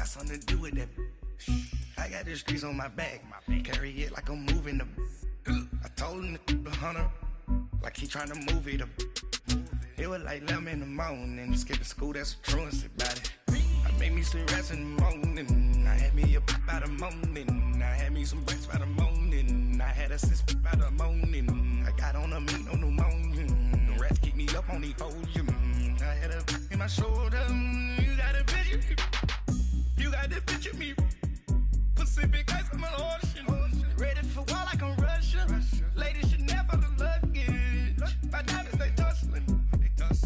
got something to do with that. I got the streets on my back. Carry it like I'm moving the. I told him the hunter, like he trying to move it up. It was like 11 in the morning. Skipping school, that's a truancy about it. I made me some rest in the morning. I had me a by the morning. I had me some breaks by the morning. I had a sis by the morning. I got on a meat on the morning. The rats keep me up on the podium. I had a in my shoulder. You got a picture. You got the picture me. Pacific ice on my ocean. Ready for war like I'm Russian. Ladies should never the luggage. My diamonds they tussling.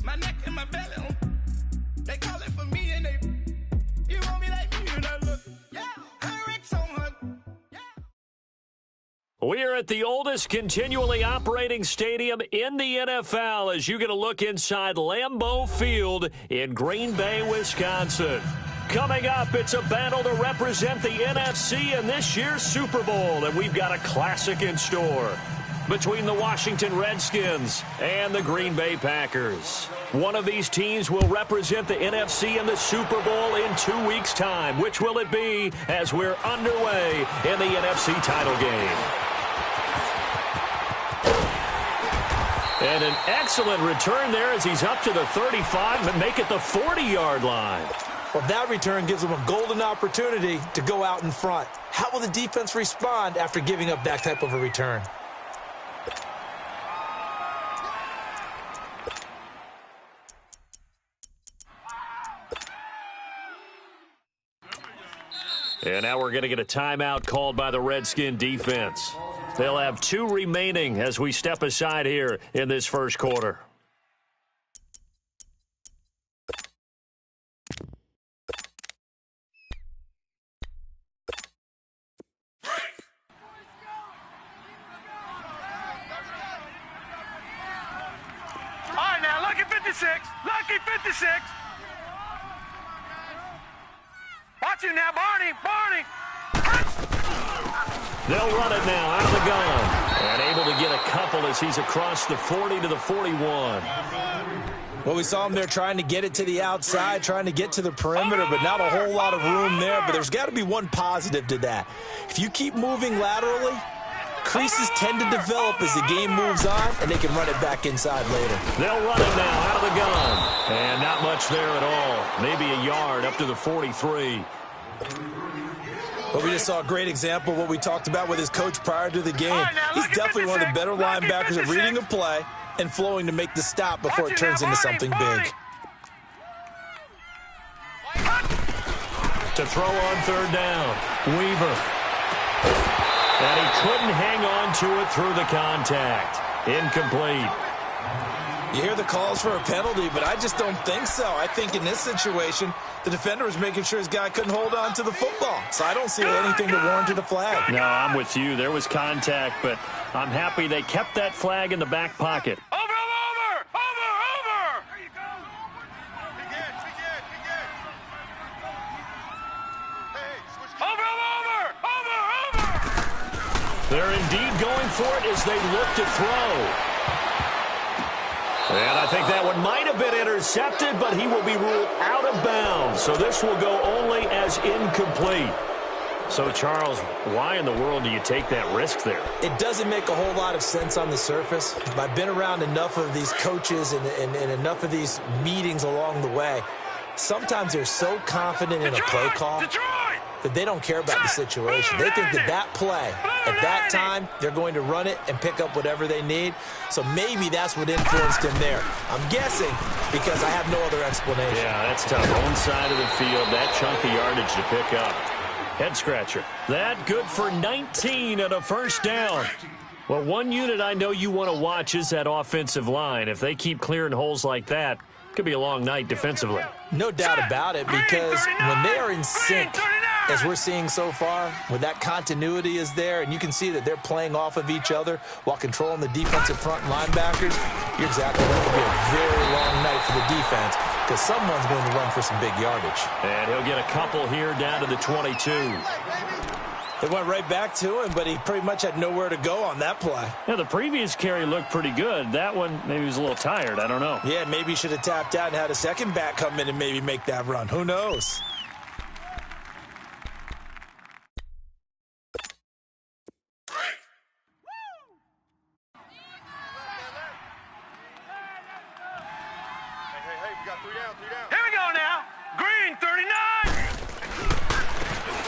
My neck and my belly on. They call it for me and they. You want me like me and I look. Yeah, Hurric's on her. Yeah. We're at the oldest continually operating stadium in the NFL as you get a look inside Lambeau Field in Green Bay, Wisconsin. Coming up, it's a battle to represent the NFC in this year's Super Bowl, and we've got a classic in store between the Washington Redskins and the Green Bay Packers. One of these teams will represent the NFC in the Super Bowl in 2 weeks' time. Which will it be as we're underway in the NFC title game? And an excellent return there as he's up to the 35 and make it the 40-yard line. Well, that return gives them a golden opportunity to go out in front. How will the defense respond after giving up that type of a return? And now we're going to get a timeout called by the Redskin defense. They'll have 2 remaining as we step aside here in this first quarter. All right, now, lucky 56. Lucky 56. Watch him now, Barney. Barney. They'll run it now out of the gun. And able to get a couple as he's across the 40 to the 41. Well, we saw him there trying to get it to the outside, trying to get to the perimeter, but not a whole lot of room there. But there's got to be one positive to that. If you keep moving laterally, creases tend to develop as the game moves on, and they can run it back inside later. They'll run it now out of the gun. And not much there at all. Maybe a yard up to the 43. But we just saw a great example of what we talked about with his coach prior to the game. He's definitely one of the better linebackers at reading a play and flowing to make the stop before it turns into something big. To throw on third down, Weaver. And he couldn't hang on to it through the contact. Incomplete. You hear the calls for a penalty, but I just don't think so. I think in this situation, the defender was making sure his guy couldn't hold on to the football. So I don't see anything that warranted a flag. No, I'm with you. There was contact, but I'm happy they kept that flag in the back pocket. Over! There you go. Be good. Hey, switch. Over! They're indeed going for it as they look to throw. And I think that one might have been intercepted, but he will be ruled out of bounds. So this will go only as incomplete. So, Charles, why in the world do you take that risk there? It doesn't make a whole lot of sense on the surface. I've been around enough of these coaches and enough of these meetings along the way. Sometimes they're so confident in a play call that they don't care about the situation. They think that that play, at that time, they're going to run it and pick up whatever they need. So maybe that's what influenced him there. I'm guessing because I have no other explanation. Yeah, that's tough. Own side of the field, that chunk of yardage to pick up. Head scratcher. That good for 19 and a first down. Well, one unit I know you want to watch is that offensive line. If they keep clearing holes like that, it could be a long night defensively. No doubt about it, because when they are in sync, as we're seeing so far, when that continuity is there, and you can see that they're playing off of each other while controlling the defensive front linebackers, you're exactly right. It'll be a very long night for the defense because someone's going to run for some big yardage. And he'll get a couple here down to the 22. They went right back to him, but he pretty much had nowhere to go on that play. Yeah, the previous carry looked pretty good. That one, maybe he was a little tired. I don't know. Yeah, maybe he should have tapped out and had a second back come in and maybe make that run. Who knows?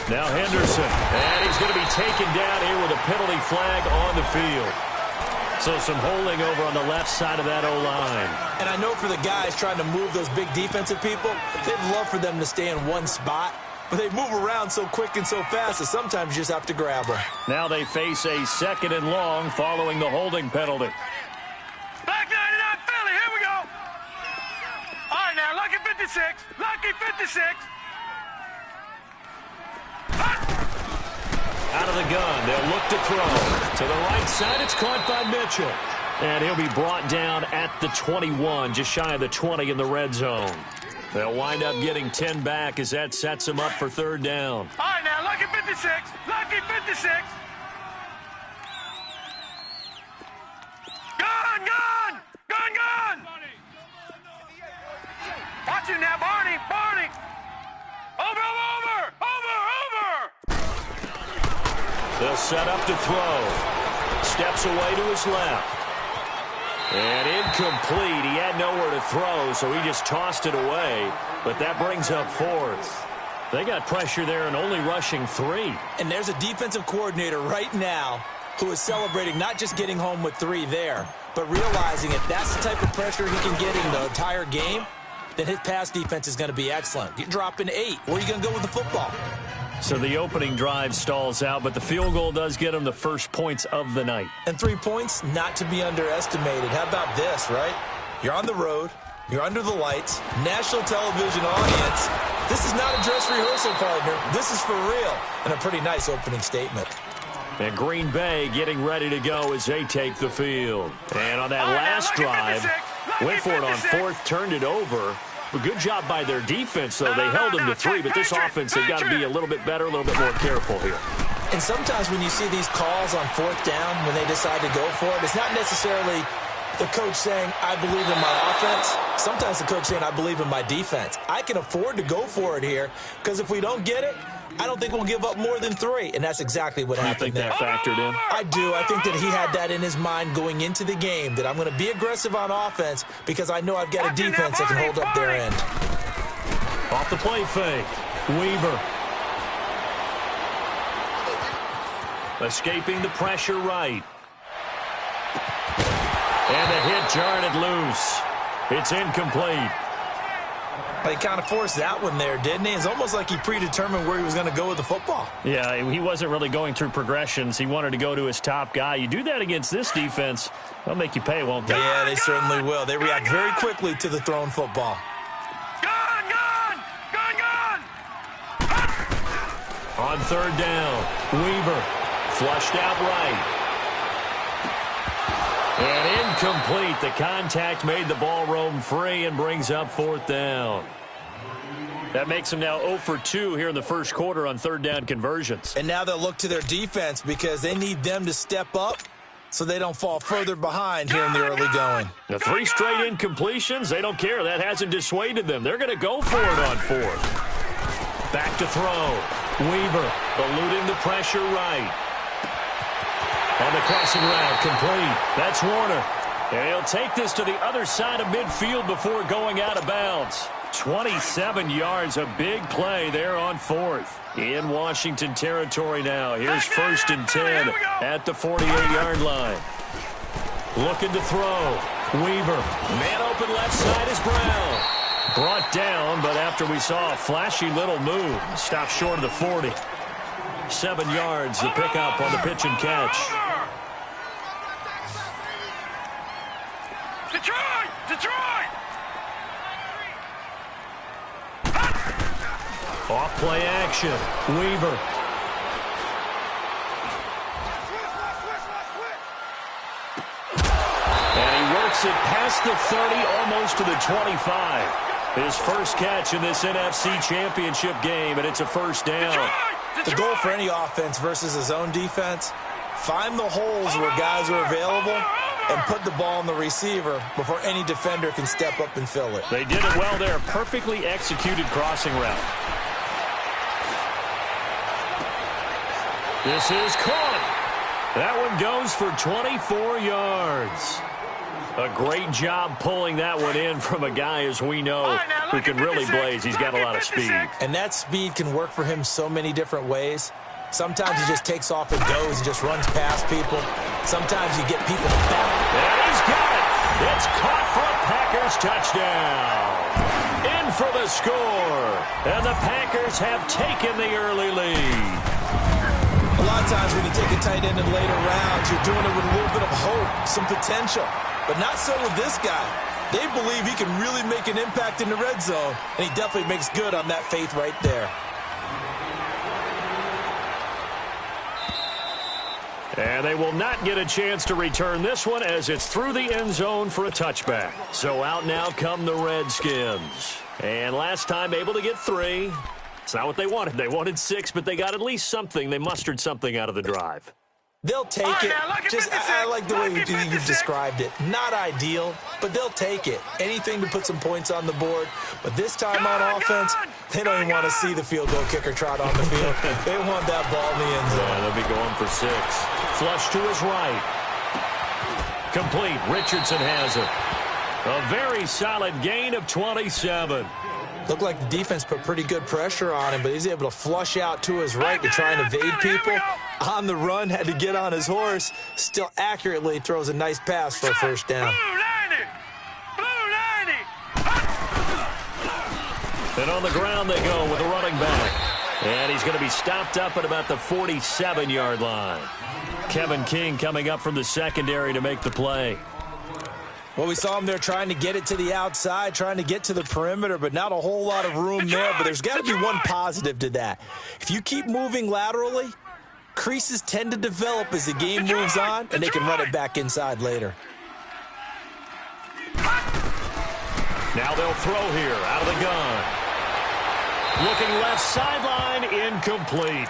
Now Henderson, and he's going to be taken down here with a penalty flag on the field. So some holding over on the left side of that O-line. And I know for the guys trying to move those big defensive people, they'd love for them to stay in one spot. But they move around so quick and so fast that sometimes you just have to grab them. Now they face a 2nd and long following the holding penalty. Back 99 Philly, here we go. All right, now, lucky 56. Lucky 56. Out of the gun, they'll look to throw. To the right side, it's caught by Mitchell. And he'll be brought down at the 21, just shy of the 20 in the red zone. They'll wind up getting 10 back as that sets them up for 3rd down. All right, now, lucky 56. Lucky 56. Gun, gun! Gun, gun! Watch him now, Barney, Barney! Over, over, over, over! They'll set up to throw. Steps away to his left. And incomplete. He had nowhere to throw, so he just tossed it away. But that brings up 4th. They got pressure there and only rushing 3. And there's a defensive coordinator right now who is celebrating not just getting home with 3 there, but realizing if that's the type of pressure he can get in the entire game, then his pass defense is going to be excellent. You're dropping 8. Where are you going to go with the football? So the opening drive stalls out, but the field goal does get him the first points of the night. And 3 points, not to be underestimated. How about this, right? You're on the road. You're under the lights. National television audience. This is not a dress rehearsal, partner. This is for real. And a pretty nice opening statement. And Green Bay getting ready to go as they take the field. And on that last drive, went for it on 4th, turned it over. A good job by their defense, though. They held them to 3, but this offense, they've got to be a little bit better, a little bit more careful here. And sometimes when you see these calls on 4th down, when they decide to go for it, it's not necessarily the coach saying, I believe in my offense. Sometimes the coach saying, I believe in my defense. I can afford to go for it here, because if we don't get it, I don't think we'll give up more than 3. And that's exactly what happened there. You think that factored in? I do. I think that he had that in his mind going into the game, that I'm going to be aggressive on offense because I know I've got a defense that can hold up their end. Off the play fake. Weaver. Escaping the pressure right. And the hit jarred it loose. It's incomplete. He kind of forced that one there, didn't he? It's almost like he predetermined where he was going to go with the football. Yeah, he wasn't really going through progressions. He wanted to go to his top guy. You do that against this defense, they'll make you pay, won't they? Yeah, they certainly will. They react very quickly to the thrown football. Gun, gun! Gun, gun! On 3rd down, Weaver flushed out right. And incomplete. The contact made the ball roam free and brings up 4th down. That makes them now 0 for 2 here in the first quarter on 3rd down conversions. And now they'll look to their defense because they need them to step up so they don't fall further behind here in the early going. The 3 straight incompletions, they don't care. That hasn't dissuaded them. They're going to go for it on 4th. Back to throw. Weaver eluding the pressure right. On the crossing route, complete. That's Warner. And he'll take this to the other side of midfield before going out of bounds. 27 yards, a big play there on 4th. In Washington territory now. Here's 1st and 10 at the 48-yard line. Looking to throw. Weaver. Man open left side is Brown. Brought down, but after we saw a flashy little move, stopped short of the 40. 7 yards, the pickup on the pitch and catch. Detroit! Detroit! Off play action. Weaver. And he works it past the 30, almost to the 25. His first catch in this NFC Championship game, and it's a 1st down. The goal for any offense versus his own defense, find the holes where guys are available and put the ball on the receiver before any defender can step up and fill it. They did it well there. Perfectly executed crossing route. This is caught. That one goes for 24 yards. A great job pulling that one in from a guy, as we know, who can really blaze. He's got a lot of speed. And that speed can work for him so many different ways. Sometimes he just takes off and goes and just runs past people. Sometimes you get people back. And he's got it. It's caught for a Packers touchdown. In for the score. And the Packers have taken the early lead. A lot of times when you take a tight end in later rounds, you're doing it with a little bit of hope, some potential. But not so with this guy. They believe he can really make an impact in the red zone, and he definitely makes good on that faith right there. And they will not get a chance to return this one as it's through the end zone for a touchback. So out now come the Redskins. And last time able to get 3. It's not what they wanted. They wanted 6, but they got at least something. They mustered something out of the drive. They'll take it. I like the way you've described it. Not ideal, but they'll take it. Anything to put some points on the board. But this time on offense, they don't even want to see the field goal kicker trot on the field. They want that ball in the end zone. Yeah, they'll be going for 6. Flush to his right. Complete. Richardson has it. A very solid gain of 27. Looked like the defense put pretty good pressure on him, but he's able to flush out to his right to try and evade people. On the run, had to get on his horse. Still accurately throws a nice pass for a first down. And on the ground they go with a running back. And he's going to be stopped up at about the 47-yard line. Kevin King coming up from the secondary to make the play. Well, we saw him there trying to get it to the outside, trying to get to the perimeter, but not a whole lot of room there. But there's got to be one positive to that. If you keep moving laterally, creases tend to develop as the game moves on, and they can run it back inside later. Now they'll throw here out of the gun. Looking left sideline, incomplete.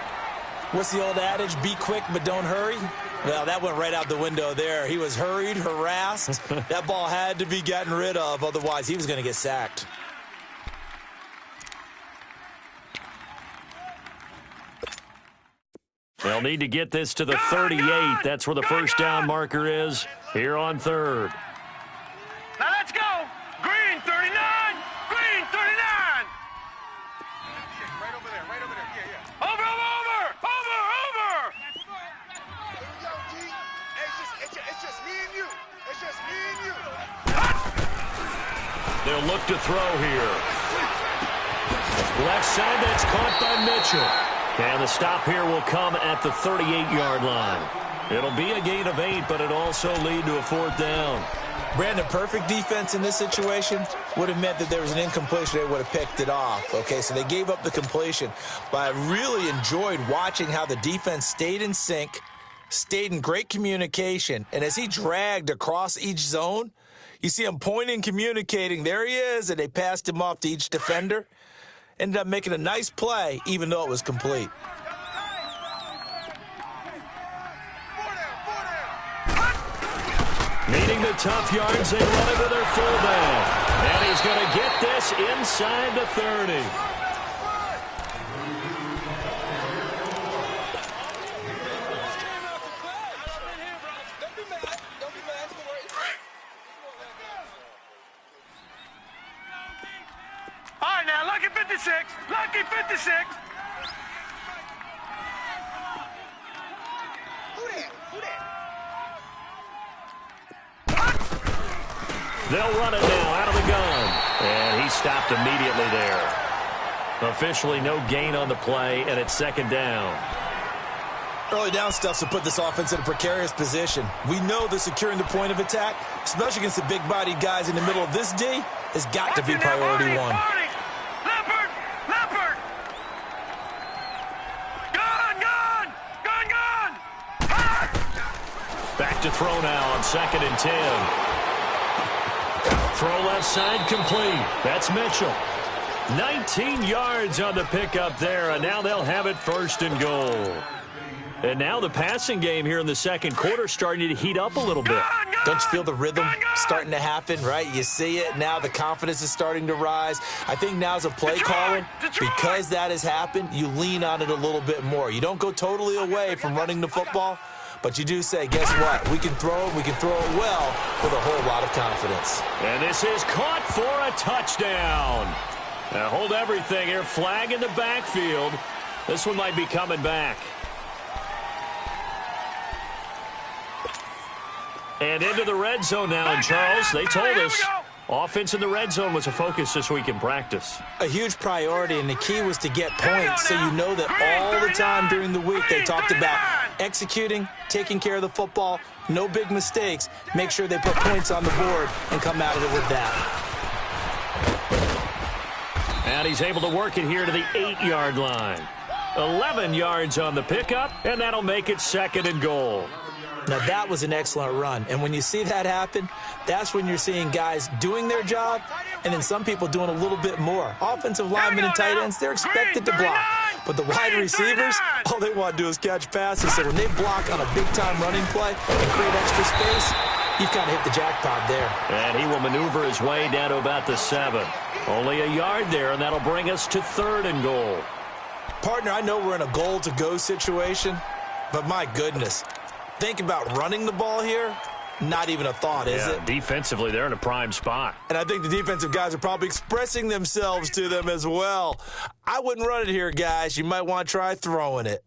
What's the old adage? Be quick, but don't hurry. Well, that went right out the window there. He was hurried, harassed. That ball had to be gotten rid of, otherwise he was going to get sacked. They'll need to get this to the 38. That's where the first down marker is here on 3rd. Now let's go. Green 39. Green 39. Right over there. Yeah. Over. It's just me and you. They'll look to throw here. Left side, that's caught by Mitchell. And the stop here will come at the 38-yard line. It'll be a gain of 8, but it also lead to a 4th down. Brandon, perfect defense in this situation would have meant that there was an incompletion. They would have picked it off. Okay, so they gave up the completion. But I really enjoyed watching how the defense stayed in sync, stayed in great communication. And as he dragged across each zone, you see him pointing, communicating. There he is, and they passed him off to each defender. Ended up making a nice play, even though it was complete. Needing the tough yards, they run it with their fullback. And he's going to get this inside the 30. All right, now, lucky 56. Lucky 56. Who that? They'll run it now out of the gun. And he stopped immediately there. Officially no gain on the play, and it's 2nd down. Early down stuff to put this offense in a precarious position. We know that securing the point of attack, especially against the big-bodied guys in the middle of this D, has got to be priority 1. Leopard! Gun! Back to throw now on 2nd and 10. Throw left side complete. That's Mitchell. 19 yards on the pickup there, and now they'll have it 1st and goal. And now the passing game here in the 2nd quarter starting to heat up a little bit. Don't you feel the rhythm starting to happen, right? You see it now. The confidence is starting to rise. I think now's a play caller. Because that has happened, you lean on it a little bit more. You don't go totally away from running the football, But you do say, guess what? We can throw it. We can throw it well with a whole lot of confidence. And this is caught for a touchdown. Now hold everything here. Flag in the backfield. This one might be coming back. And into the red zone now, and Charles, they told us offense in the red zone was a focus this week in practice. A huge priority, and the key was to get points, so you know that all the time during the week they talked about executing, taking care of the football, no big mistakes, make sure they put points on the board and come out of it with that. And he's able to work it here to the 8-yard line. 11 yards on the pickup, and that'll make it 2nd and goal. Now, that was an excellent run. And when you see that happen, that's when you're seeing guys doing their job and then some people doing a little bit more. Offensive linemen and tight ends, they're expected to block. But the wide receivers, all they want to do is catch passes. So when they block on a big-time running play and create extra space, you've kind of hit the jackpot there. And he will maneuver his way down to about the 7. Only a yard there, and that'll bring us to 3rd and goal. Partner, I know we're in a goal-to-go situation, but my goodness. Think about running the ball here, not even a thought, is it? Defensively, they're in a prime spot. And I think the defensive guys are probably expressing themselves to them as well. I wouldn't run it here, guys. You might want to try throwing it.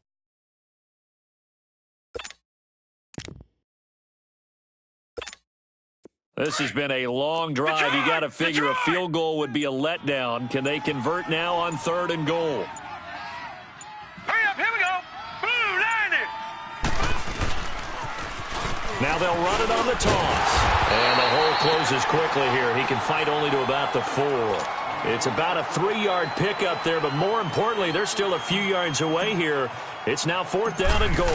This has been a long drive. You got to figure a field goal would be a letdown. Can they convert now on 3rd and goal? Hurry up, here we go. Blue, 90. Now they'll run it on the toss. And the hole closes quickly here. He can fight only to about the 4. It's about a 3-yard pickup there, but more importantly, they're still a few yards away here. It's now 4th down and goal.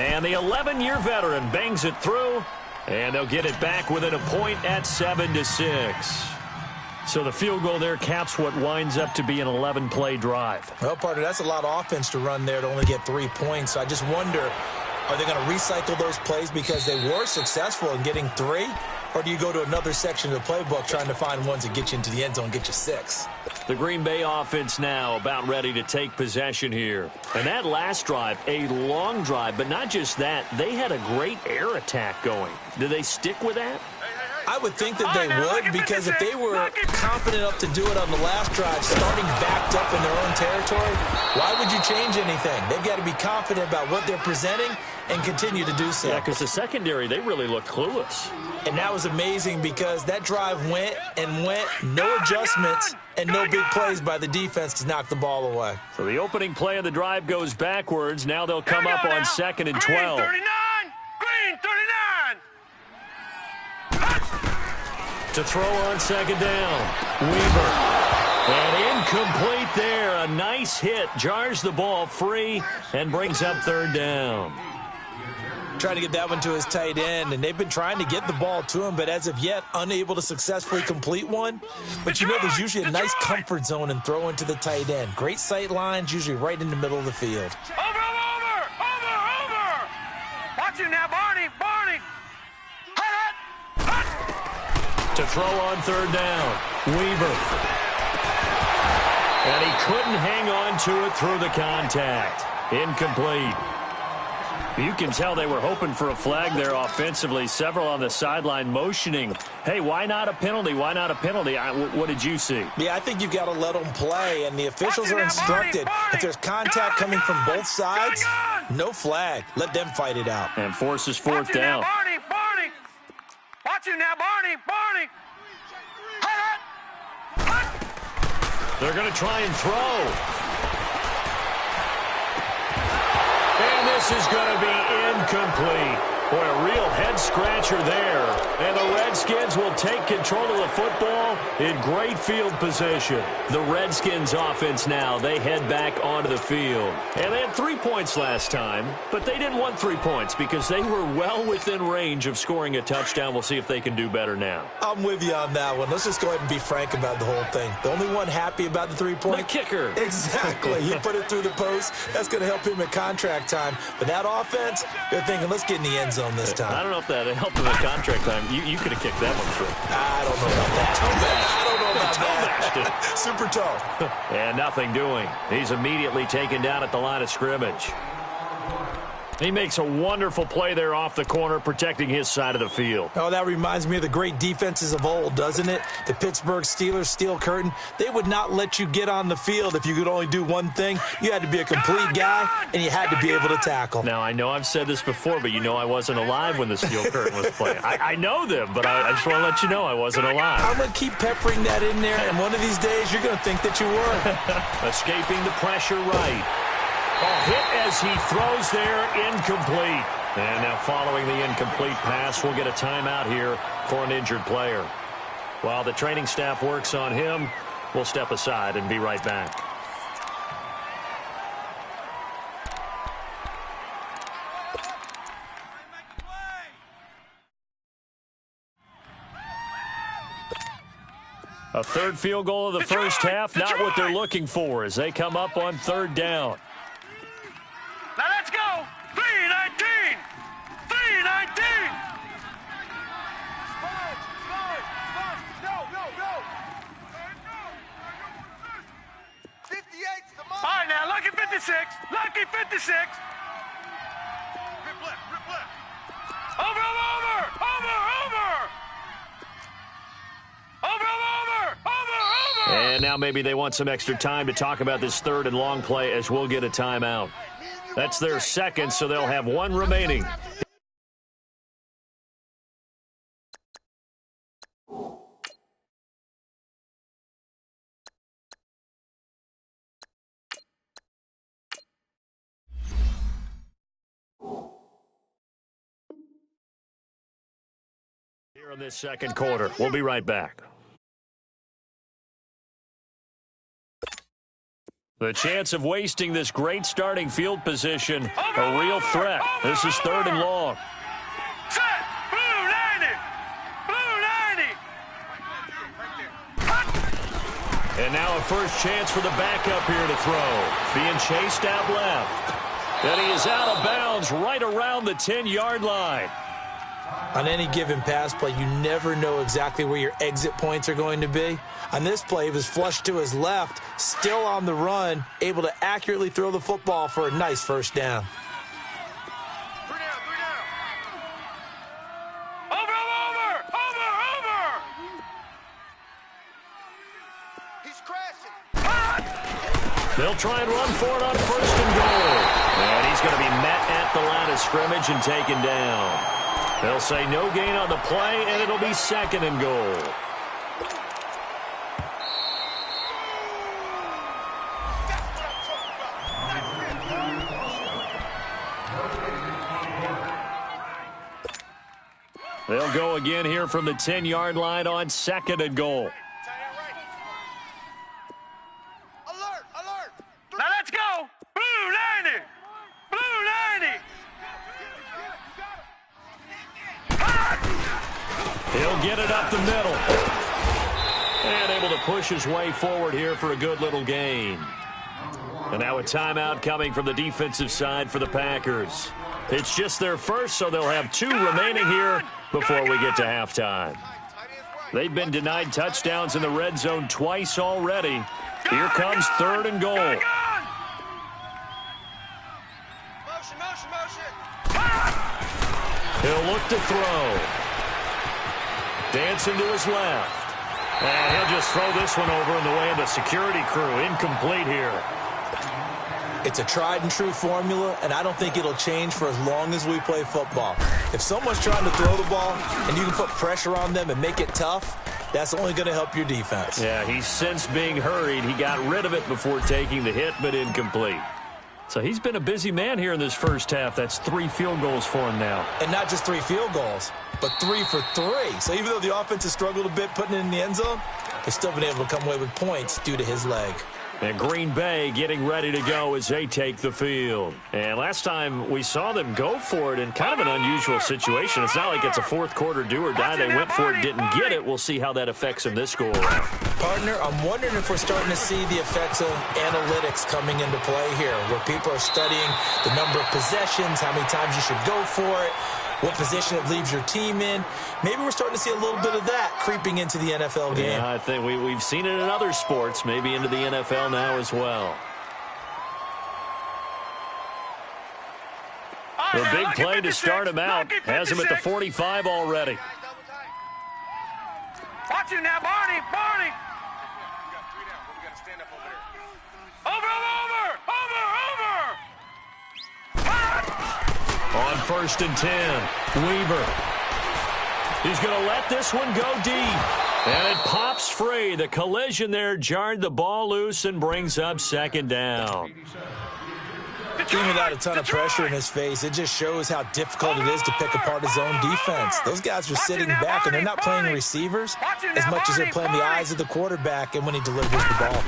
And the 11-year veteran bangs it through, and they'll get it back within a point at 7-6. So the field goal there caps what winds up to be an 11-play drive. Well, partner, that's a lot of offense to run there to only get 3 points. I just wonder, are they going to recycle those plays because they were successful in getting 3? Or do you go to another section of the playbook trying to find ones that get you into the end zone and get you 6? The Green Bay offense now about ready to take possession here. And that last drive, a long drive, but not just that. They had a great air attack going. Do they stick with that? I would think that they would, because if they were confident enough to do it on the last drive, starting backed up in their own territory, why would you change anything? They've got to be confident about what they're presenting and continue to do so. Yeah, because the secondary, they really looked clueless. And that was amazing because that drive went and went, no adjustments, and no big plays by the defense to knock the ball away. So the opening play of the drive goes backwards. Now they'll come up on 2nd and 12. Green 39! Green 39! To throw on 2nd down. Weaver. And incomplete there. A nice hit. Jars the ball free and brings up 3rd down. Trying to get that one to his tight end, and they've been trying to get the ball to him, but as of yet, unable to successfully complete one. But you know, there's usually a nice comfort zone in throwing to the tight end. Great sight lines, usually right in the middle of the field. Over! Watch it now, Barney! To throw on 3rd down. Weaver. And he couldn't hang on to it through the contact. Incomplete. You can tell they were hoping for a flag there offensively. Several on the sideline motioning. Hey, why not a penalty? Why not a penalty? What did you see? Yeah, I think you've got to let them play, and the officials are instructed. If there's contact coming from both sides, no flag. Let them fight it out. And forces 4th down. Barney! Watch it now, Barney! They're going to try and throw. And this is going to be incomplete. Boy, a real head-scratcher there. And the Redskins will take control of the football in great field position. The Redskins offense now, they head back onto the field. And they had 3 points last time, but they didn't want 3 points because they were well within range of scoring a touchdown. We'll see if they can do better now. I'm with you on that one. Let's just go ahead and be frank about the whole thing. The only one happy about the 3-point? The kicker. Exactly. He put it through the post. That's going to help him at contract time. But that offense, they're thinking, let's get in the end zone this time. I don't know if that helped him at contract time. You could have kicked that one through. I don't know about that. I don't know about that. Super toe. And nothing doing. He's immediately taken down at the line of scrimmage. He makes a wonderful play there off the corner, protecting his side of the field. Oh, that reminds me of the great defenses of old, doesn't it? The Pittsburgh Steelers steel curtain. They would not let you get on the field if you could only do one thing. You had to be a complete guy, and you had to be able to tackle. Now, I know I've said this before, but you know I wasn't alive when the steel curtain was playing. I know them, but I just want to let you know I wasn't alive. I'm going to keep peppering that in there, and one of these days you're going to think that you were. Escaping the pressure right. Hit as he throws there, incomplete. And now following the incomplete pass, we'll get a timeout here for an injured player. While the training staff works on him, we'll step aside and be right back. A third field goal of the first half, not what they're looking for as they come up on third down. Now let's go. 3-19. 3-19. All right, now, lucky 56. Lucky 56. Rip left. Over. And now maybe they want some extra time to talk about this third and long play as we'll get a timeout. That's their second, so they'll have one remaining. Here in this second quarter, we'll be right back. The chance of wasting this great starting field position, a real threat. This is third and long. Set. Blue 90. And now a first chance for the backup here to throw. Being chased out left. And he is out of bounds right around the 10-yard line. On any given pass play, you never know exactly where your exit points are going to be. On this play, he was flushed to his left, still on the run, able to accurately throw the football for a nice first down. Three down. Over. He's crashing. They'll try and run for it on first and goal. And he's going to be met at the line of scrimmage and taken down. They'll say no gain on the play, and it'll be second and goal. They'll go again here from the 10-yard line on second and goal. Alert. Now let's go. Blue 90. He'll get it up the middle. And able to push his way forward here for a good little gain. And now a timeout coming from the defensive side for the Packers. It's just their first, so they'll have two remaining here before we get to halftime. They've been denied touchdowns in the red zone twice already. Here comes third and goal. Motion. He'll look to throw. Dancing to his left. And he'll just throw this one over in the way of the security crew. Incomplete here. It's a tried and true formula, and I don't think it'll change for as long as we play football. If someone's trying to throw the ball and you can put pressure on them and make it tough, that's only going to help your defense. Yeah, he's since being hurried. He got rid of it before taking the hit, but incomplete. So he's been a busy man here in this first half. That's 3 field goals for him now. And not just 3 field goals, but 3 for 3. So even though the offense has struggled a bit putting it in the end zone, they've still been able to come away with points due to his leg. And Green Bay getting ready to go as they take the field. And last time we saw them go for it in kind of an unusual situation. It's not like it's a fourth quarter do or die. They went for it, didn't get it. We'll see how that affects them this go around. Partner, I'm wondering if we're starting to see the effects of analytics coming into play here, where people are studying the number of possessions, how many times you should go for it, what position it leaves your team in. Maybe we're starting to see a little bit of that creeping into the NFL game. Yeah, I think we've seen it in other sports, maybe into the NFL now as well. The The big play to start him out has him at the 45 already. Watch him now, Barney. Barney. On 1st and 10, Weaver. He's going to let this one go deep. And it pops free. The collision there jarred the ball loose and brings up 2nd down. Even without a ton of pressure in his face, it just shows how difficult it is to pick apart his own defense. Those guys are sitting back, and they're not playing receivers as much as they're playing the eyes of the quarterback and when he delivers the ball.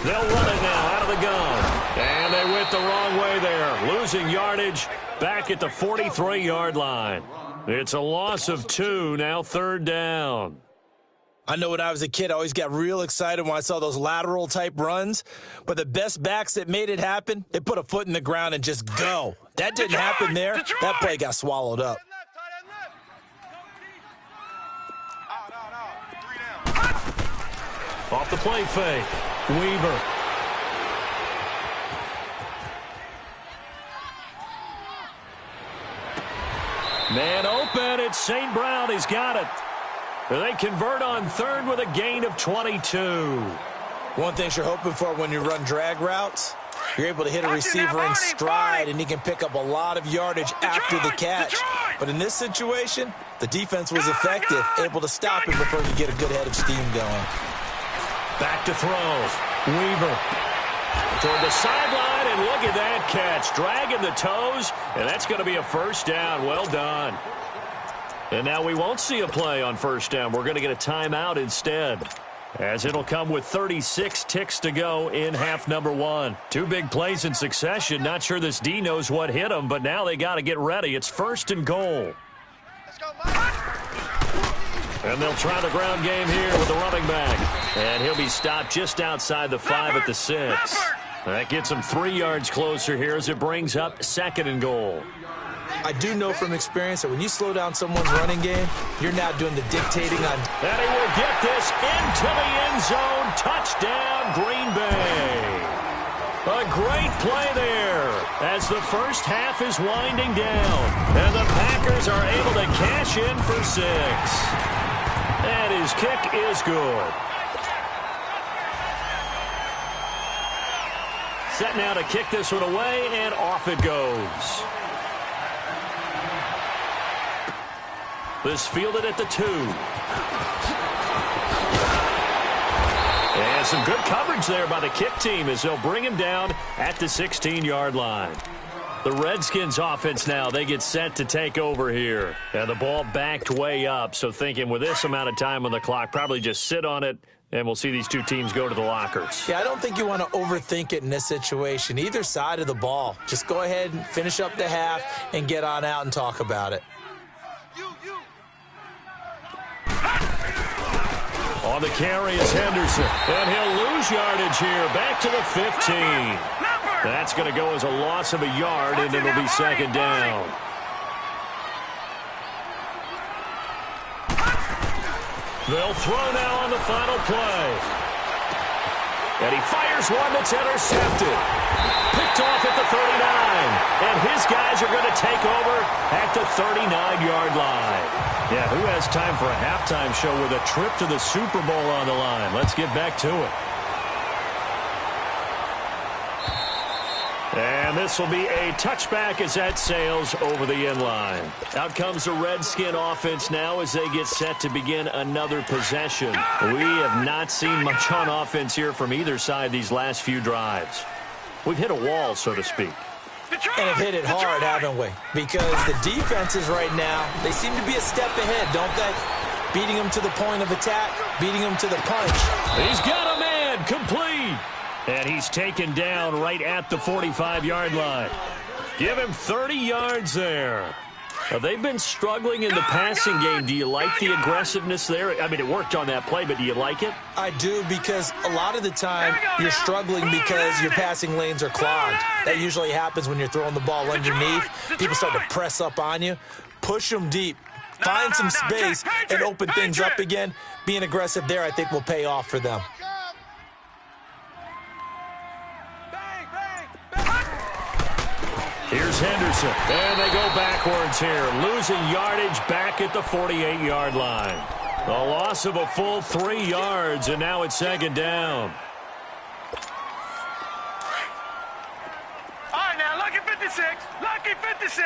They'll run it now out of the gun. And they went the wrong way there, losing yardage back at the 43-yard line. It's a loss of 2, now 3rd down. I know when I was a kid, I always got real excited when I saw those lateral-type runs. But the best backs that made it happen, they put a foot in the ground and just go. That didn't happen there. That play got swallowed up. Off the play fake, Weaver. Man open, it's St. Brown. He's got it. They convert on 3rd with a gain of 22. One thing you're hoping for when you run drag routes, you're able to hit a receiver in stride, and he can pick up a lot of yardage after the catch. But in this situation, the defense was effective, able to stop him before he could get a good head of steam going. Back to throw. Weaver toward the sideline, and look at that catch. Dragging the toes, and that's going to be a 1st down. Well done. And now we won't see a play on 1st down. We're going to get a timeout instead, as it'll come with 36 ticks to go in half number 1. 2 big plays in succession. Not sure this D knows what hit him, but now they got to get ready. It's 1st and goal. Let's go, Mike. And they'll try the ground game here with the running back. And he'll be stopped just outside the 5 at the 6. That gets him 3 yards closer here as it brings up 2nd and goal. I do know from experience that when you slow down someone's running game, you're now doing the dictating on. And he will get this into the end zone. Touchdown, Green Bay. A great play there as the first half is winding down. And the Packers are able to cash in for 6. And his kick is good. Set now to kick this one away, and off it goes. This fielded at the 2. And some good coverage there by the kick team as they'll bring him down at the 16-yard line. The Redskins offense now, they get set to take over here. And the ball backed way up, so thinking with this amount of time on the clock, probably just sit on it, and we'll see these 2 teams go to the lockers. Yeah, I don't think you want to overthink it in this situation. Either side of the ball. Just go ahead and finish up the half and get on out and talk about it. On the carry is Henderson, and he'll lose yardage here, back to the 15. That's going to go as a loss of a yard, and it'll be 2nd down. They'll throw now on the final play. And he fires one that's intercepted. Picked off at the 39. And his guys are going to take over at the 39-yard line. Yeah, who has time for a halftime show with a trip to the Super Bowl on the line? Let's get back to it. And this will be a touchback as that sails over the end line. Out comes the Redskin offense now as they get set to begin another possession. We have not seen much on offense here from either side these last few drives. We've hit a wall, so to speak. And have hit it hard, haven't we? Because the defenses right now, they seem to be a step ahead, don't they? Beating them to the point of attack, beating them to the punch. He's got a man, complete. And he's taken down right at the 45-yard line. Give him 30 yards there. Now, they've been struggling in the passing game. Do you like the aggressiveness there? I mean, it worked on that play, but do you like it? I do, because a lot of the time you're struggling because your passing lanes are clogged. That usually happens when you're throwing the ball underneath. People start to press up on you. Push them deep. Find some space and open things up again. Being aggressive there, I think, will pay off for them. Here's Henderson, and they go backwards here, losing yardage back at the 48-yard line. A loss of a full 3 yards, and now it's second down. All right, now, lucky 56. Lucky 56.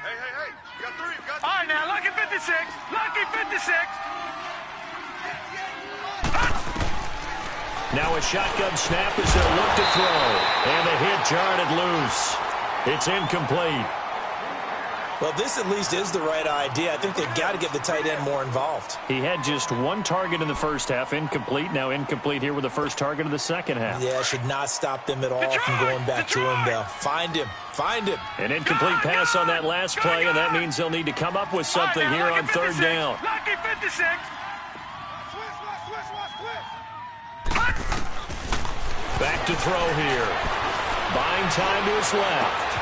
Hey. You got three. All right, now, lucky 56. Lucky 56. Now a shotgun snap as they'll look to throw. And the hit jarred it loose. It's incomplete. Well, this at least is the right idea. I think they've got to get the tight end more involved. He had just 1 target in the first half, incomplete. Now incomplete here with the first target of the second half. Yeah, should not stop them at all from going back to him, though. Find him. An incomplete pass on that last play, and that means they'll need to come up with something here on third down. Lucky 56. Back to throw here. Buying time to his left.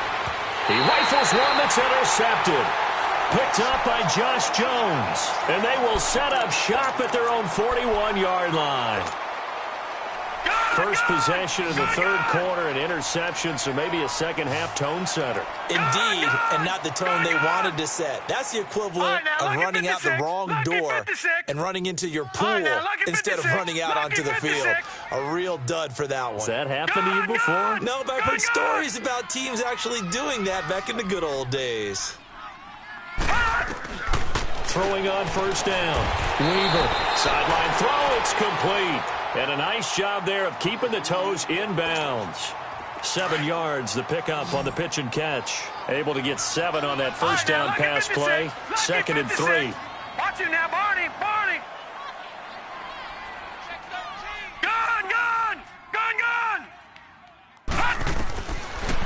He rifles one that's intercepted. Picked up by Josh Jones. And they will set up shop at their own 41-yard line. First possession of the third quarter, an interception, so maybe a second-half tone setter. Indeed, and not the tone they wanted to set. That's the equivalent of running out the wrong door and running into your pool instead of running out onto the field. A real dud for that one. Has that happened to you before? No, but I've heard stories about teams actually doing that back in the good old days. Throwing on first down. Weaver. Sideline throw. It's complete. And a nice job there of keeping the toes inbounds. 7 yards, the pickup on the pitch and catch. Able to get 7 on that first down pass play. 2nd and 3. Watch him now, Barney. Gun.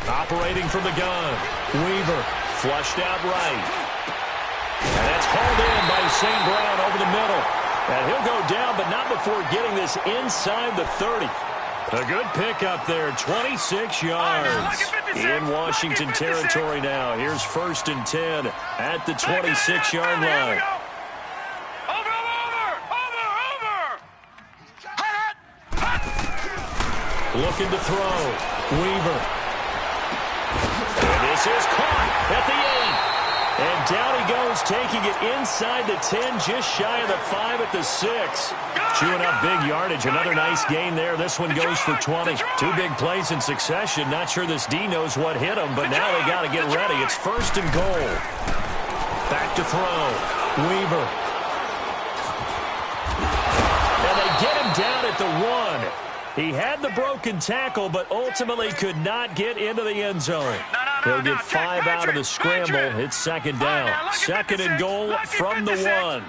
Operating from the gun. Weaver flushed out right. And that's hauled in by St. Brown over the middle. And he'll go down, but not before getting this inside the 30. A good pickup there, 26 yards. In Washington territory now. Here's 1st and 10 at the 26-yard line. Over. Looking to throw. Weaver. And this is caught at the 8. And down he goes, taking it inside the 10, just shy of the 5 at the 6. Chewing up big yardage. Another nice gain there. This one goes for 20. 2 big plays in succession. Not sure this D knows what hit him, but now they got to get ready. It's 1st and goal. Back to throw. Weaver. And they get him down at the 1. He had the broken tackle, but ultimately could not get into the end zone. He'll get 5 out of the scramble. It's 2nd down. 2nd and goal from the 1.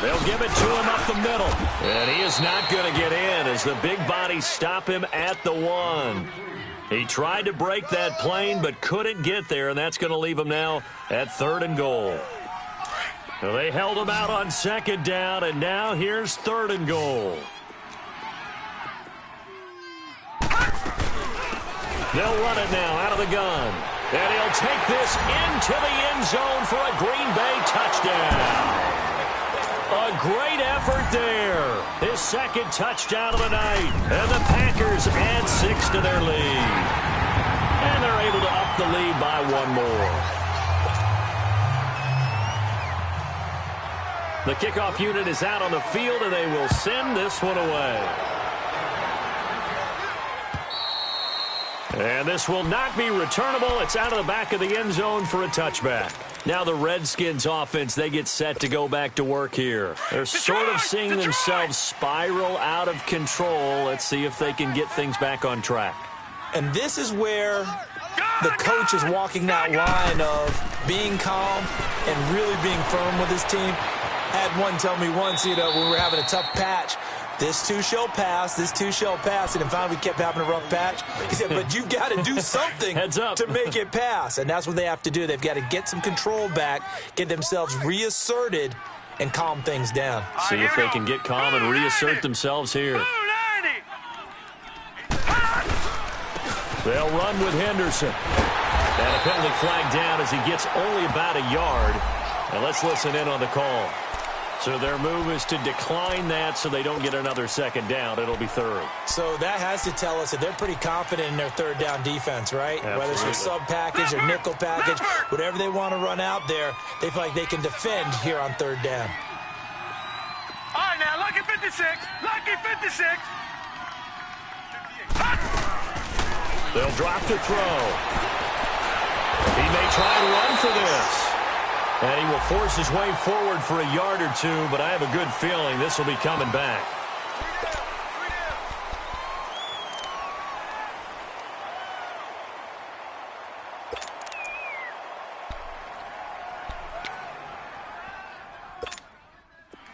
They'll give it to him up the middle. And he is not going to get in as the big bodies stop him at the 1. He tried to break that plane but couldn't get there, and that's going to leave him now at 3rd and goal. Well, they held him out on 2nd down, and now here's 3rd and goal. They'll run it now out of the gun. And he'll take this into the end zone for a Green Bay touchdown. A great effort there. His 2nd touchdown of the night. And the Packers add 6 to their lead. And they're able to up the lead by 1 more. The kickoff unit is out on the field, and they will send this one away. And this will not be returnable. It's out of the back of the end zone for a touchback. Now the Redskins offense, they get set to go back to work here. They're sort of seeing themselves spiral out of control. Let's see if they can get things back on track. And this is where the coach is walking that line of being calm and really being firm with his team. Had one tell me once, when we were having a tough patch, this too shall pass, this too shall pass. And then finally we kept having a rough patch. He said, but you've got to do something to make it pass. And that's what they have to do. They've got to get some control back, get themselves reasserted, and calm things down. See if they can get calm and reassert themselves here. They'll run with Henderson. And a penalty flag down as he gets only about a yard. And let's listen in on the call. So their move is to decline that so they don't get another second down. It'll be third. So that has to tell us that they're pretty confident in their third down defense, right? Absolutely. Whether it's their sub package or nickel package, whatever they want to run out there, they feel like they can defend here on third down. All right, now, lucky 56. Lucky 56. They'll drop to throw. He may try and run for this. And he will force his way forward for a yard or two, but I have a good feeling this will be coming back.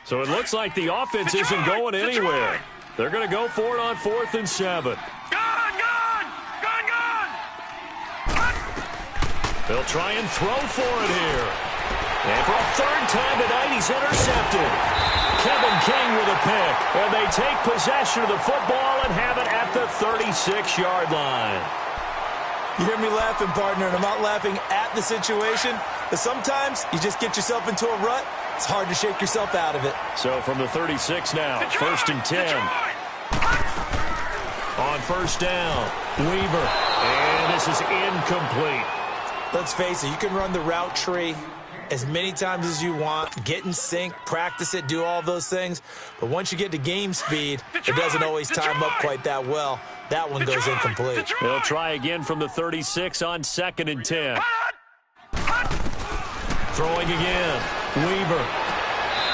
So it looks like the offense isn't going anywhere. They're going to go for it on 4th and 7. They'll try and throw for it here. And for a third time tonight, he's intercepted. Kevin King with a pick. And they take possession of the football and have it at the 36-yard line. You hear me laughing, partner, and I'm not laughing at the situation, but sometimes you just get yourself into a rut. It's hard to shake yourself out of it. So from the 36 now, Detroit, 1st and 10. On first down, Weaver. And this is incomplete. Let's face it, you can run the route tree as many times as you want, get in sync, practice it, do all those things. But once you get to game speed, it doesn't always time up quite that well. That one goes incomplete. They'll try again from the 36 on 2nd and 10. Throwing again, Weaver.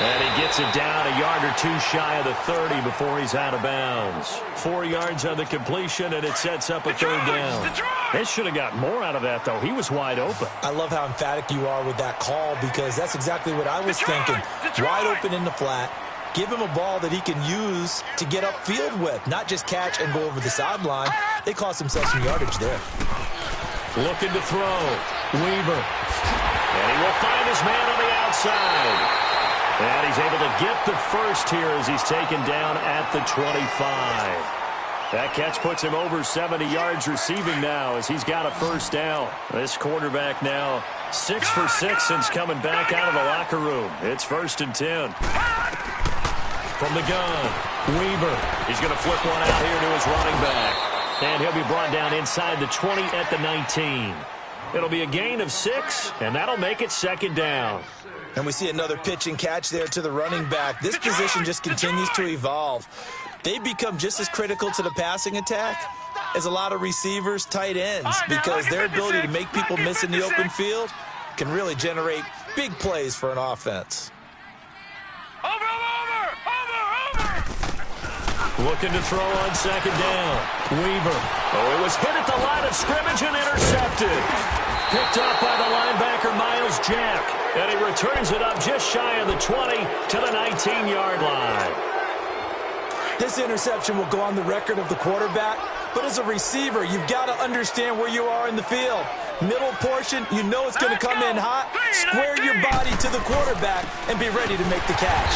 And he gets it down a yard or two shy of the 30 before he's out of bounds. 4 yards on the completion, and it sets up a third down. They should have got more out of that, though. He was wide open. I love how emphatic you are with that call because that's exactly what I was thinking. Wide open in the flat. Give him a ball that he can use to get upfield with, not just catch and go over the sideline. They cost themselves some yardage there. Looking to throw. Weaver. And he will find his man on the outside. And he's able to get the first here as he's taken down at the 25. That catch puts him over 70 yards receiving now as he's got a first down. This quarterback now 6 for 6 since coming back out of the locker room. It's 1st and 10. From the gun, Weaver. He's going to flip one out here to his running back. And he'll be brought down inside the 20 at the 19. It'll be a gain of 6, and that'll make it 2nd down. And we see another pitch and catch there to the running back. This position just continues to evolve. They become just as critical to the passing attack as a lot of receivers, tight ends, because their ability to make people miss in the open field can really generate big plays for an offense. Looking to throw on 2nd down. Weaver. Oh, it was hit at the line of scrimmage and intercepted. Picked up by the linebacker, Miles Jack. And he returns it up just shy of the 20 to the 19-yard line. This interception will go on the record of the quarterback, but as a receiver, you've got to understand where you are in the field. Middle portion, you know it's going to come in hot. Square your body to the quarterback and be ready to make the catch.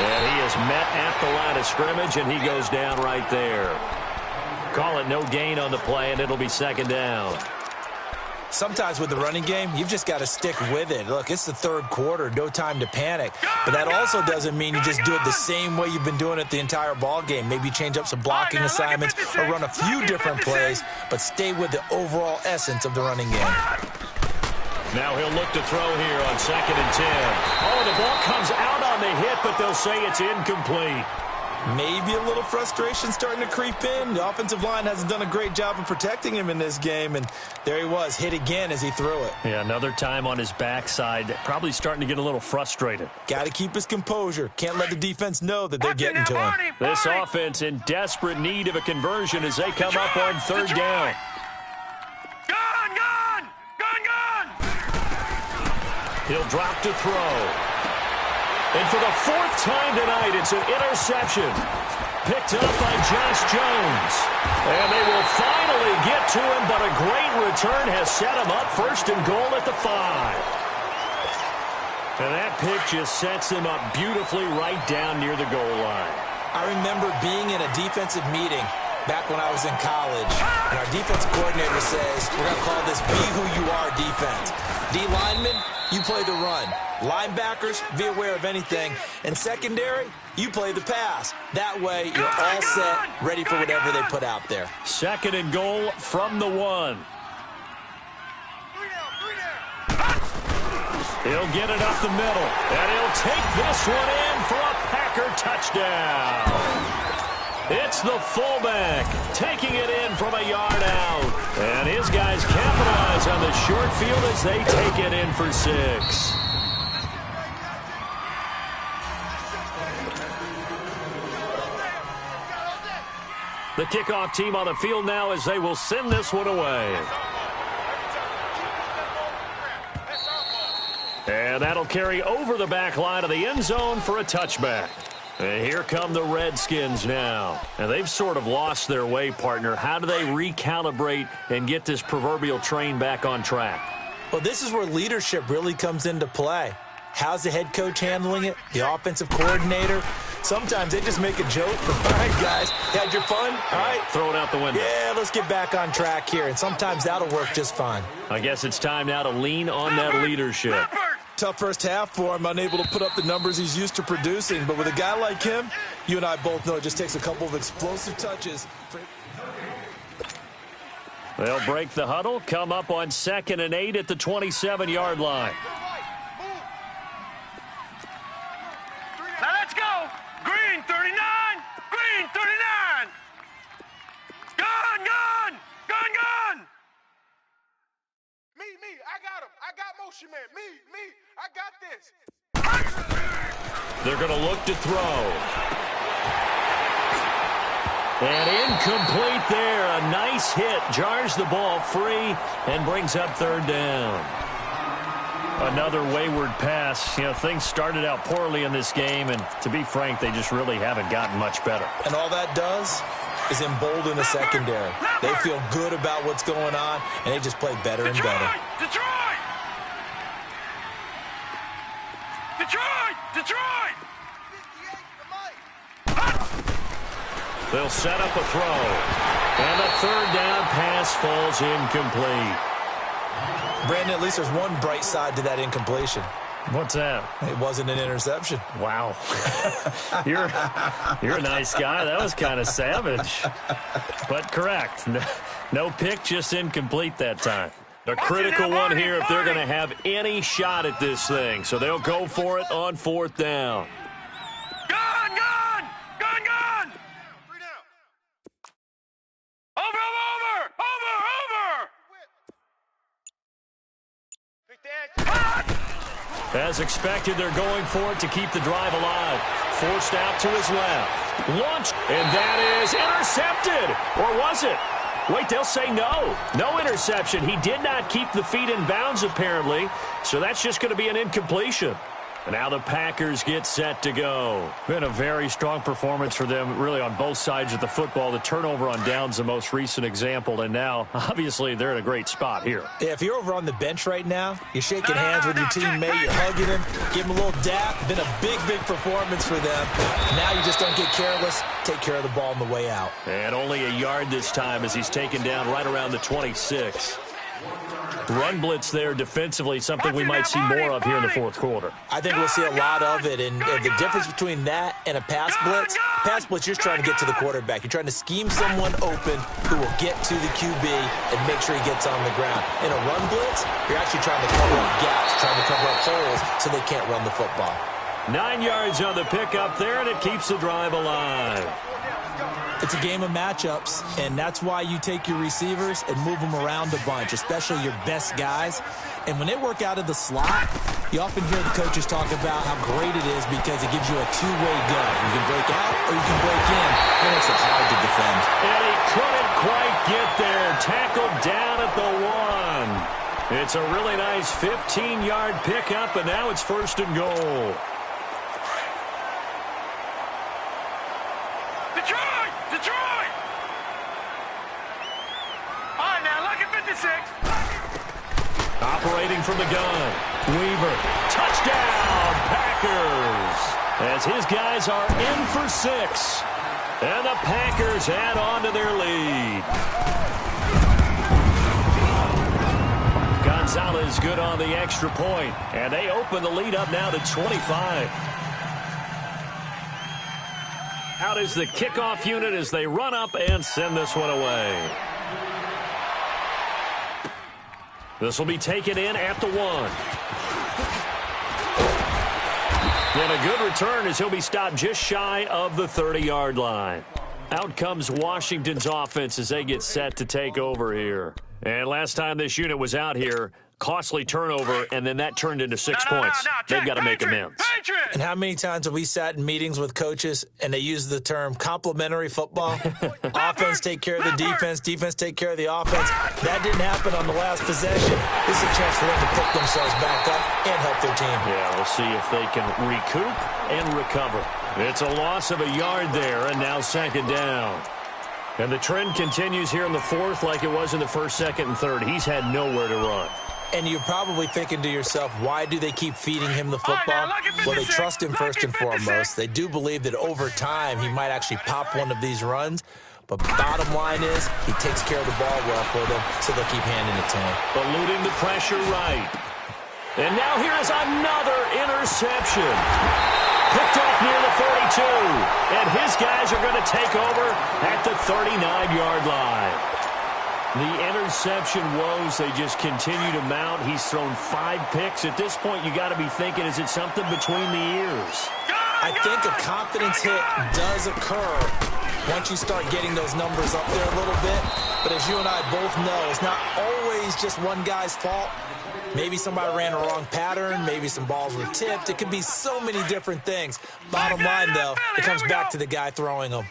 And he is met at the line of scrimmage, and he goes down right there. Call it no gain on the play, and it'll be 2nd down. Sometimes with the running game, you've just got to stick with it. Look, it's the 3rd quarter, no time to panic. But that also doesn't mean you just do it the same way you've been doing it the entire ball game. Maybe change up some blocking assignments or run a few different plays, but stay with the overall essence of the running game. Now he'll look to throw here on 2nd and 10. Oh, the ball comes out on the hit, but they'll say it's incomplete. Maybe a little frustration starting to creep in. The offensive line hasn't done a great job of protecting him in this game, and there he was, hit again as he threw it. Yeah, another time on his backside, probably starting to get a little frustrated. Got to keep his composure. Can't let the defense know that they're getting to him. This offense in desperate need of a conversion as they come up on 3rd down. He'll drop to throw. And for the 4th time tonight, it's an interception. Picked up by Josh Jones. And they will finally get to him, but a great return has set him up 1st and goal at the 5. And that pick just sets him up beautifully right down near the goal line. I remember being in a defensive meeting back when I was in college, and our defensive coordinator says, we're going to call this Be Who You Are defense. D linemen, you play the run. Linebackers, be aware of anything. And secondary, you play the pass. That way, you're all set, ready for whatever they put out there. 2nd and goal from the 1. He'll get it up the middle, and he'll take this one in for a Packer touchdown. It's the fullback taking it in from a yard out. And his guys capitalize on the short field as they take it in for 6. The kickoff team on the field now as they will send this one away. And that'll carry over the back line of the end zone for a touchback. And here come the Redskins now. And they've sort of lost their way, partner. How do they recalibrate and get this proverbial train back on track? Well, this is where leadership really comes into play. How's the head coach handling it? The offensive coordinator? Sometimes they just make a joke. All right, guys, had your fun? All right. Throw it out the window. Yeah, let's get back on track here. And sometimes that'll work just fine. I guess it's time now to lean on that leadership. Tough first half for him, unable to put up the numbers he's used to producing. But with a guy like him, you and I both know it just takes a couple of explosive touches. They'll break the huddle, come up on 2nd and 8 at the 27-yard line. Now let's go. Green 39. Green 39. Gun, gun. Gun, gun. Me. I got him. I got motion man. Me. I got this. They're going to look to throw. And incomplete there. A nice hit. Jars the ball free and brings up 3rd down. Another wayward pass. You know, things started out poorly in this game, and to be frank, they just really haven't gotten much better. And all that does is embolden the secondary. They feel good about what's going on, and they just play better and better. Detroit! They'll set up a throw. And the 3rd down pass falls incomplete. Brandon, at least there's one bright side to that incompletion. What's that? It wasn't an interception. Wow. You're a nice guy. That was kind of savage. But correct. No pick, just incomplete that time. A critical one here if they're going to have any shot at this thing. So they'll go for it on 4th down. Gun, gun! Gun, gun! 3 down. Over! As expected, they're going for it to keep the drive alive. Forced out to his left. Launched, and that is intercepted. Or was it? Wait, they'll say no. No interception. He did not keep the feet in bounds, apparently. So that's just going to be an incompletion. And now the Packers get set to go. Been a very strong performance for them, really, on both sides of the football. The turnover on downs, the most recent example. And now, obviously, they're in a great spot here. Yeah, if you're over on the bench right now, you're shaking hands with your teammate, you're hugging him, give him a little dap. Been a big, big performance for them. Now you just don't get careless. Take care of the ball on the way out. And only a yard this time as he's taken down right around the 26. Run blitz there defensively, something we might see more of here in the 4th quarter. I think we'll see a lot of it, and the difference between that and a pass blitz, you're just trying to get to the quarterback. You're trying to scheme someone open who will get to the QB and make sure he gets on the ground. In a run blitz, you're actually trying to cover up gaps, trying to cover up holes so they can't run the football. 9 yards on the pickup there, and it keeps the drive alive. It's a game of matchups, and that's why you take your receivers and move them around a bunch, especially your best guys. And when they work out of the slot, you often hear the coaches talk about how great it is because it gives you a two-way go. You can break out or you can break in. It makes it hard to defend. And he couldn't quite get there. Tackled down at the 1. It's a really nice 15-yard pickup, and now it's 1st and goal. Detroit! All right, now, look at 56. Operating from the gun. Weaver. Touchdown, Packers. As his guys are in for 6. And the Packers add on to their lead. Got Gonzalez good on the extra point, and they open the lead up now to 25. Out is the kickoff unit as they run up and send this one away. This will be taken in at the 1. And a good return as he'll be stopped just shy of the 30-yard line. Out comes Washington's offense as they get set to take over here. And last time this unit was out here, costly turnover, and then that turned into 6 points. They've got to make amends. And how many times have we sat in meetings with coaches and they use the term complementary football? Offense take care of the defense, defense take care of the offense. That didn't happen on the last possession. This is a chance for them to pick themselves back up and help their team. Yeah, we'll see if they can recoup and recover. It's a loss of a yard there, and now 2nd down. And the trend continues here in the 4th like it was in the 1st, 2nd, and 3rd. He's had nowhere to run. And you're probably thinking to yourself, why do they keep feeding him the football? Well, they trust him first and foremost. They do believe that over time he might actually pop one of these runs. But bottom line is he takes care of the ball well for them, so they'll keep handing it to him. Eluding the pressure right. And now here's another interception. Picked off near the 42. And his guys are going to take over at the 39-yard line. The interception woes, they just continue to mount. He's thrown 5 picks. At this point, you got to be thinking, is it something between the ears? I think a confidence hit does occur once you start getting those numbers up there a little bit. But as you and I both know, it's not always just one guy's fault. Maybe somebody ran a wrong pattern. Maybe some balls were tipped. It could be so many different things. Bottom line, though, it comes back to the guy throwing them.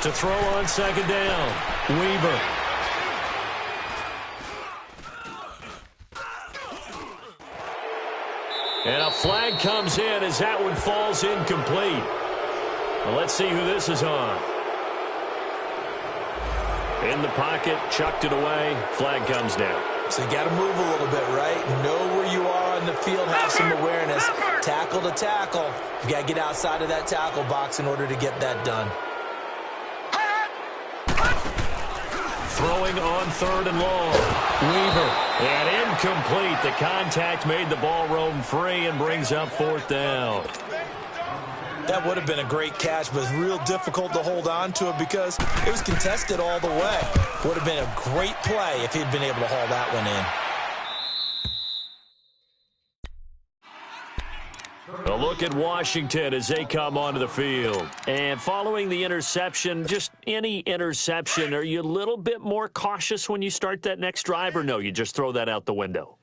To throw on 2nd down, Weaver. And a flag comes in as that one falls incomplete. Well, let's see who this is on. In the pocket, chucked it away, flag comes down. So you got to move a little bit, right? Know where you are on the field, have some awareness. Tackle to tackle. You got to get outside of that tackle box in order to get that done. Throwing on 3rd and long. Weaver. And incomplete. The contact made the ball roam free and brings up 4th down. That would have been a great catch, but it's real difficult to hold on to it because it was contested all the way. Would have been a great play if he'd been able to haul that one in. A look at Washington as they come onto the field. And following the interception, just any interception, are you a little bit more cautious when you start that next drive, or no, you just throw that out the window?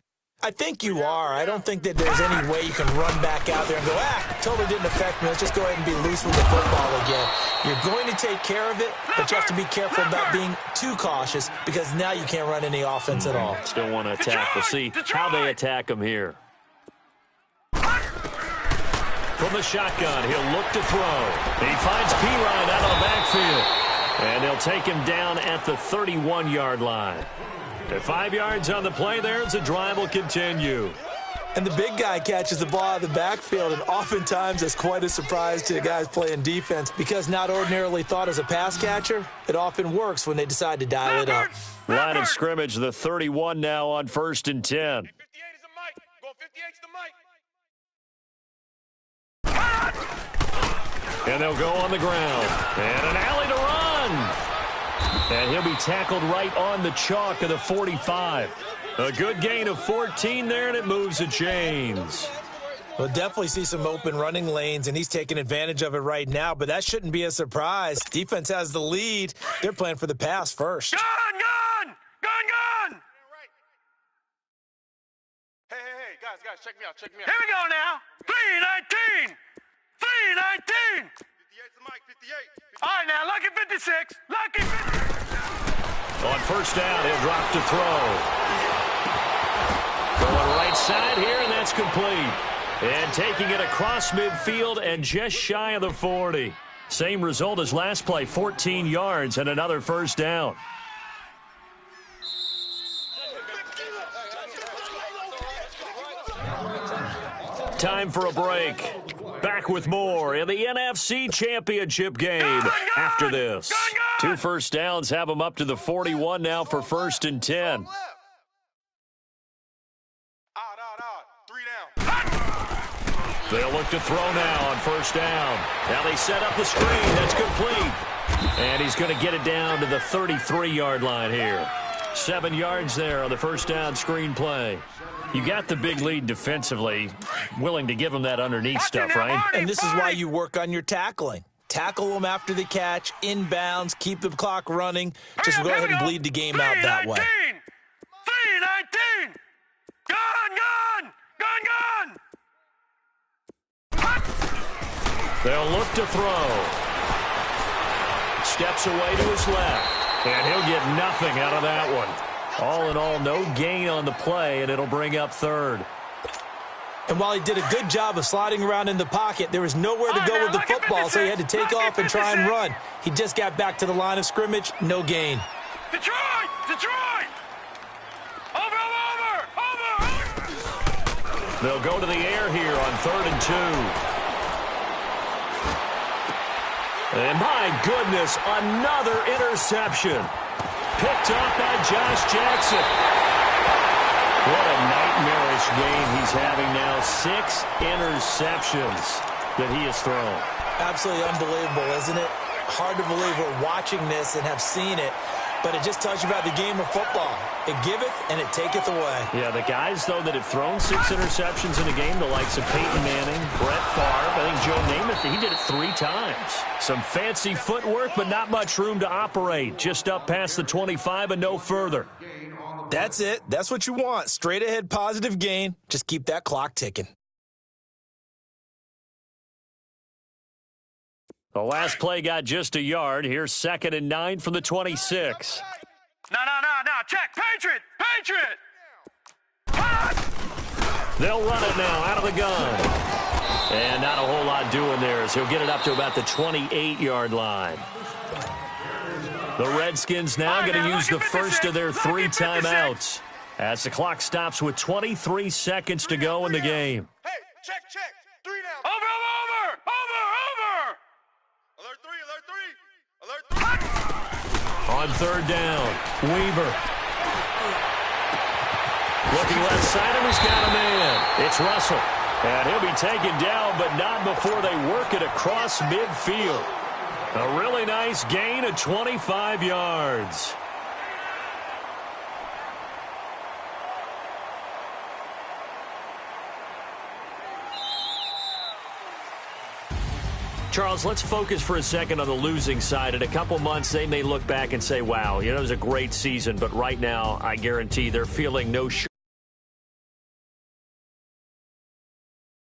I think you are. I don't think that there's any way you can run back out there and go, totally didn't affect me. Let's just go ahead and be loose with the football again. You're going to take care of it, but you have to be careful about being too cautious because now you can't run any offense at all. Still want to attack. We'll see how they attack him here. From the shotgun, he'll look to throw. He finds Pirine out of the backfield. And they'll take him down at the 31-yard line. At 5 yards on the play there, as the drive will continue. And the big guy catches the ball out of the backfield, and oftentimes it's quite a surprise to the guys playing defense because not ordinarily thought as a pass catcher, it often works when they decide to dial it up. Line of scrimmage, the 31 now on 1st and 10. 58 is a mic. Go 58's the mic. And they'll go on the ground. And an alley to run. And he'll be tackled right on the chalk of the 45. A good gain of 14 there, and it moves the chains. We'll definitely see some open running lanes, and he's taking advantage of it right now, but that shouldn't be a surprise. Defense has the lead. They're playing for the pass first. Gun! Hey, guys, check me out. Here we go now. 319. 319. 58's the mic, 58. All right, now, lucky 56. Lucky 56. On 1st down, he'll drop to throw. Going right side here, and that's complete. And taking it across midfield and just shy of the 40. Same result as last play, 14 yards and another 1st down. Time for a break. Back with more in the NFC Championship game after this. 2 first downs have them up to the 41 now for 1st and 10. Out. 3 down. They'll look to throw now on 1st down. Now they set up the screen. That's complete. And he's going to get it down to the 33-yard line here. 7 yards there on the 1st down screen play. You got the big lead defensively, willing to give him that underneath stuff, right? And this is why you work on your tackling. Tackle them after the catch, inbounds, keep the clock running. Just go ahead and bleed the game out that way. 3-19. Gun. They'll look to throw. Steps away to his left. And he'll get nothing out of that one. All in all, no gain on the play, and it'll bring up 3rd. And while he did a good job of sliding around in the pocket, there was nowhere to go with the football, so he had to take off and try and run. He just got back to the line of scrimmage, no gain. Detroit! Over! They'll go to the air here on 3rd and 2. And my goodness, another interception. Picked off by Josh Jackson. What a nightmarish game he's having now. 6 interceptions that he has thrown. Absolutely unbelievable, isn't it? Hard to believe we're watching this and have seen it, but it just tells you about the game of football. It giveth and it taketh away. Yeah, the guys, though, that have thrown 6 interceptions in a game, the likes of Peyton Manning, Brett Favre, I think Joe Namath, he did it 3 times. Some fancy footwork, but not much room to operate. Just up past the 25 and no further. That's it. That's what you want. Straight ahead positive gain. Just keep that clock ticking. The last play got just a yard. Here's 2nd and 9 from the 26. No. Check. Patriot. They'll run it now out of the gun. And not a whole lot doing there as he'll get it up to about the 28-yard line. The Redskins now going to use the first of their 3 timeouts as the clock stops with 23 seconds to go in the game. Hey, check. 3 down. Over. Alert 3. On 3rd down, Weaver. Looking left side, and he's got a man. It's Russell. And he'll be taken down, but not before they work it across midfield. A really nice gain of 25 yards. Charles, let's focus for a second on the losing side. In a couple months, they may look back and say, wow, it was a great season. But right now, I guarantee they're feeling no